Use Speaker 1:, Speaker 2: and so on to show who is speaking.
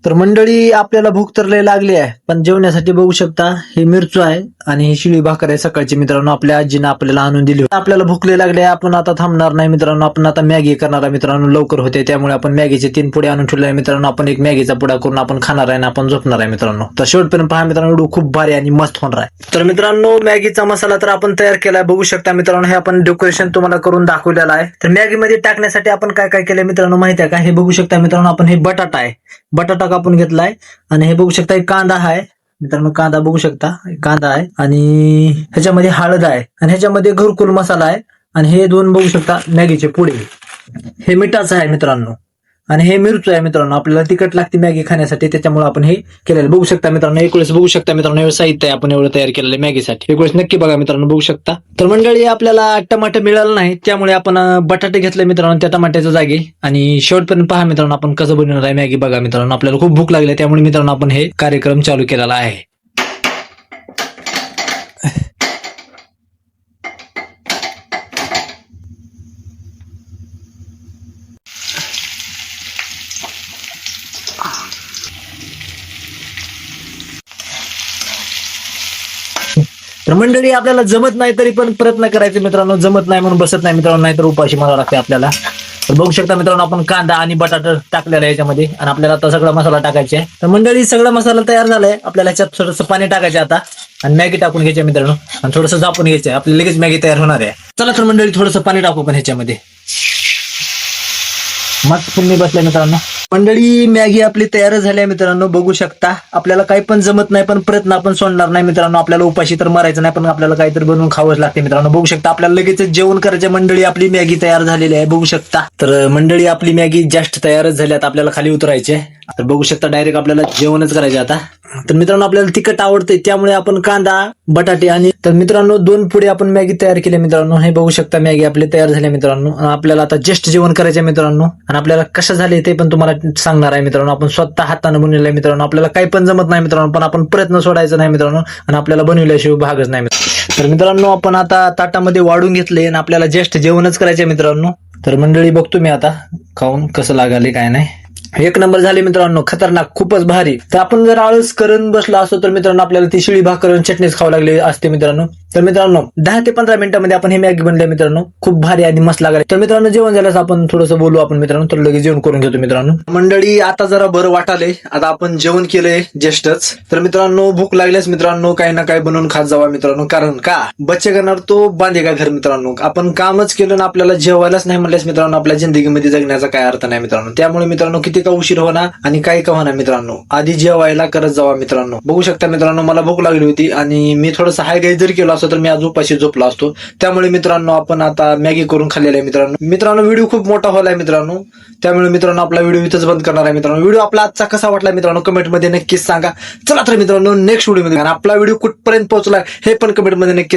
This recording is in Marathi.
Speaker 1: तर मंडळी आपल्याला भूक तर लय लागली आहे, पण जेवण्यासाठी बघू शकता ही मिरचू आहे आणि ही शिळी भाकर आहे सकाळची मित्रांनो, आपल्या आजीनं आपल्याला आणून दिली. आपल्याला भूक लय लागली आहे, आपण आता थांबणार नाही मित्रांनो, आपण आता मॅगी करणार आहे मित्रांनो, लवकर होते त्यामुळे आपण मॅगीचे 3 पुडे आणून ठेवले आहे मित्रांनो. आपण एक मॅगीचा पुडा करून आपण खाणार आहे आणि आपण झोपणार आहे मित्रांनो. तर शेवटपर्यंत पहा मित्रांनो, व्हिडिओ खूप भारी आणि मस्त होणार आहे. तर मित्रांनो मॅगीचा मसाला तर आपण तयार केलाय, बघू शकता मित्रांनो. हे आपण डेकोरेशन तुम्हाला करून दाखवलेलं आहे. तर मॅगी मध्ये टाकण्यासाठी आपण काय काय केलंय मित्रांनो माहिती आहे का? हे बघू शकता मित्रांनो, आपण हे बटाटा आहे, बटाटा कापून घेतलाय आणि हे बघू शकता एक कांदा आहे मित्रांनो, कांदा बघू शकता कांदा आहे आणि ह्याच्यामध्ये हळद आहे आणि ह्याच्यामध्ये घरकुल मसाला आहे आणि हे 2 बघू शकता मॅगीचे पुडे, हे मिठाचं आहे मित्रांनो आणि हे मिरचू आहे मित्रांनो. आपल्याला तिखट लागते मॅगी खाण्यासाठी त्याच्यामुळे आपण हे केलेलं बघू शकता मित्रांनो. एक वेळेस बघू शकता मित्रांनो, एवढं साहित्य आहे आपण एवढं तयार केलेलं आहे मॅगीसाठी. एक वेळेस नक्की बघा मित्रांनो, बघू शकता. तर मंडळी आपल्याला टमाटर मिळालं नाही त्यामुळे आपण बटाटे घेतले मित्रांनो त्या टमाट्याच्या जागी. आणि शेवटपर्यंत पहा मित्रांनो आपण कसं बनवणार आहे मॅगी. बघा मित्रांनो, आपल्याला खूप भूक लागली त्यामुळे मित्रांनो आपण हे कार्यक्रम चालू केलेला आहे. तर मंडळी आपल्याला जमत नाही तरी पण प्रयत्न करायचे मित्रांनो, जमत नाही म्हणून बसत नाही मित्रांनो, नाहीतर उपाशी मारावं लागते आपल्याला. तर बघू शकता मित्रांनो, आपण कांदा आणि बटाटा टाकलेला आहे याच्यामध्ये आणि आपल्याला आता सगळा मसाला टाकायचा आहे. तर मंडळी सगळा मसाला तयार झालाय, आपल्याला ह्याच्यात थोडंसं पाणी टाकायचं आता आणि मॅगी टाकून घ्यायची मित्रांनो आणि थोडंसं झापून घ्यायचं, आपली लगेच मॅगी तयार होणार आहे. चला तर मंडळी थोडंसं पाणी टाकू पण ह्याच्यामध्ये. मस्त फुलणी बसल्या मित्रांनो. मंडळी मॅगी आपली तयार झाली आहे मित्रांनो, बघू शकता. आपल्याला काही पण जमत नाही पण प्रयत्न आपण सोडणार नाही मित्रांनो. आपल्याला उपाशी तर मरायचं नाही, पण आपल्याला काहीतरी बनवून खावंच लागते मित्रांनो. बघू शकता आपल्याला लगेच जेवण करायचं. मंडळी आपली मॅगी तयार झालेली आहे बघू शकता. तर मंडळी आपली मॅगी जस्ट तयारच झाली, आता आपल्याला खाली उतरायचे. तर बघू शकता डायरेक्ट आपल्याला जेवणच करायचे आता. तर मित्रांनो आपल्याला तिखट आवडते त्यामुळे आपण कांदा बटाटे आणि तर मित्रांनो 2 पुढे आपण मॅगी तयार केली मित्रांनो. हे बघू शकता मॅगी आपली तयार झाली मित्रांनो. आपल्याला आता जस्ट जेवण करायचे मित्रांनो आणि आपल्याला कसं झाले ते पण तुम्हाला सांगणार आहे मित्रांनो. आपण स्वतः हाताने बनवलेलं आहे मित्रांनो. आपल्याला काही पण जमत नाही मित्रांनो, पण आपण प्रयत्न सोडायचा नाही मित्रांनो आणि आपल्याला बनवल्याशिवाय भागच नाही मित्रांनो. तर मित्रांनो आपण आता ताटामध्ये वाढून घेतले आणि आपल्याला जस्ट जेवणच करायचे मित्रांनो. तर मंडळी बघतो मी आता खाऊन कसं लागाले काय नाही. 1 नंबर झाले मित्रांनो, खतरनाक, खूपच भारी. तर आपण जर आळस करून बसला असतो तर मित्रांनो आपल्याला ती शिळी भाकर चटणीच खावं लागली असते मित्रांनो. तर मित्रांनो 10 ते 15 मिनिटांमध्ये आपण हे मॅगी बनले मित्रांनो, खूप भारी आणि मस्त लागले. तर मित्रांनो जेवण झाल्यास आपण थोडंसं बोलू आपण मित्रांनो, तर लगेच जेवण करून घेतो मित्रांनो. मंडळी आता जरा बरं वाटाले, आता आपण जेवण केलंय जस्टच. तर मित्रांनो भूक लागल्यास मित्रांनो काही ना काही बनवून खात जावा मित्रांनो, कारण का बच्चे करणार तो बांधेगा घर मित्रांनो. आपण कामच केलं ना आपल्याला जेवायलाच नाही म्हणल्यास मित्रांनो आपल्या जिंदगीमध्ये जगण्याचा काय अर्थ नाही मित्रांनो. त्यामुळे मित्रांनो किती का उशीर होणार आणि काही का होणार मित्रांनो, आधी जेवायला करत जावा मित्रांनो. बघू शकता मित्रांनो मला भूक लागली होती आणि मी थोडंसं हाय गाई जरी केलो असतो तर मी आज उपाशी झोपला असतो. त्यामुळे मित्रांनो आपण आता मॅगी करून खाल्लेला आहे मित्रांनो. मित्रांनो व्हिडिओ खूप मोठा होलाय मित्रांनो, त्यामुळे मित्रांनो आपला व्हिडिओ इथंच बंद करणार आहे मित्रांनो. व्हिडिओ आपला आजचा कसा वाटला मित्रांनो कमेंटमध्ये नक्कीच सांगा. चला तर मित्रांनो नेक्स्ट व्हिडिओ मध्ये आपला व्हिडिओ कुठपर्यंत पोहोचलाय हे पण कमेंटमध्ये नक्की